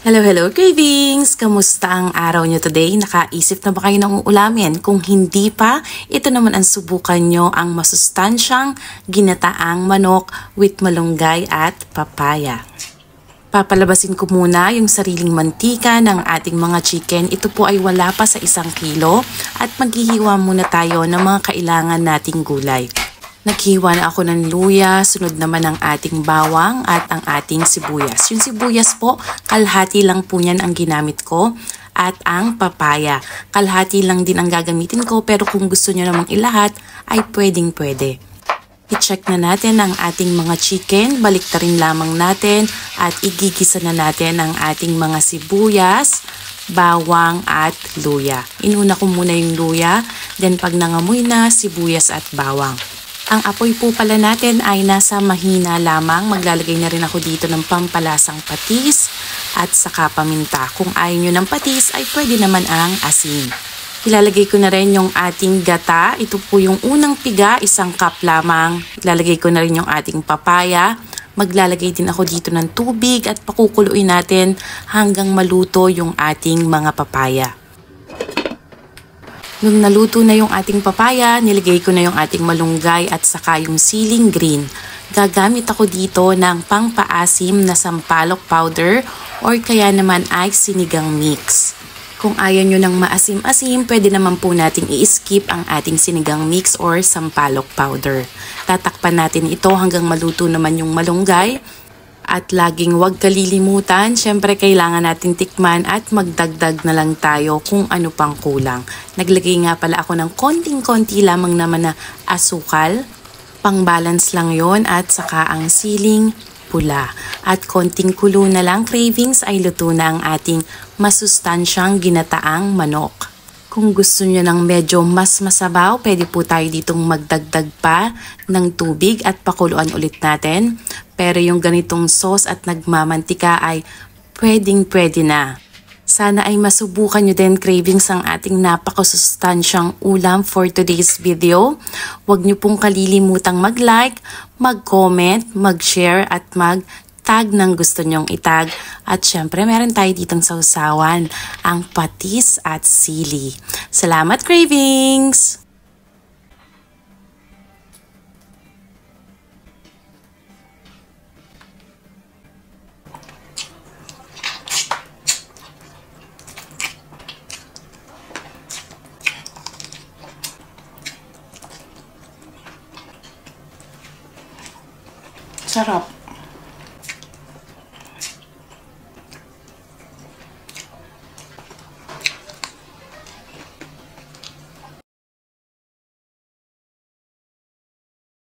Hello, hello cravings! Kamusta ang araw nyo today? Nakaisip na ba kayo ng ulamin? Kung hindi pa, ito naman ang subukan nyo ang masustansyang ginataang manok with malunggay at papaya. Papalabasin ko muna yung sariling mantika ng ating mga chicken. Ito po ay wala pa sa 1 kilo at maghihiwa muna tayo ng mga kailangan nating gulay. Naghiwa na ako ng luya, sunod naman ang ating bawang at ang ating sibuyas. Yung sibuyas po, kalahati lang po niyan ang ginamit ko at ang papaya. Kalahati lang din ang gagamitin ko pero kung gusto niyo namang ilahat ay pwedeng pwede. I-check na natin ang ating mga chicken, baliktarin lamang natin at igigisa na natin ang ating mga sibuyas, bawang at luya. Inuna ko muna yung luya, then pag nangamoy na, sibuyas at bawang. Ang apoy po pala natin ay nasa mahina lamang. Maglalagay na rin ako dito ng pampalasang patis at saka paminta. Kung ayaw nyo ng patis ay pwede naman ang asin. Ilalagay ko na rin yung ating gata. Ito po yung unang piga, 1 cup lamang. Ilalagay ko na rin yung ating papaya. Maglalagay din ako dito ng tubig at pakukuluin natin hanggang maluto yung ating mga papaya. Nung naluto na yung ating papaya, nilagay ko na yung ating malunggay at saka yung siling green. Gagamit ako dito ng pangpaasim na sampalok powder or kaya naman ay sinigang mix. Kung ayaw nyo ng maasim-asim, pwede naman po nating i-skip ang ating sinigang mix or sampalok powder. Tatakpan natin ito hanggang maluto naman yung malunggay. At laging huwag kalilimutan, syempre kailangan natin tikman at magdagdag na lang tayo kung ano pang kulang. Naglagay nga pala ako ng konting-konti lamang naman na asukal, pang balance lang yon at saka ang siling pula. At konting kulo na lang cravings ay luto na ang ating masustansyang ginataang manok. Kung gusto nyo ng medyo mas masabaw, pwede po tayo ditong magdagdag pa ng tubig at pakuluan ulit natin. Pero yung ganitong sauce at nagmamantika ay pwedeng-pwede na. Sana ay masubukan nyo din cravings ang ating napakasustansyang ulam for today's video. Huwag nyo pong kalilimutang mag-like, mag-comment, mag-share at mag-tag ng gusto nyong itag. At syempre meron tayo ditong sausawan, ang patis at sili. Salamat cravings! Sarap.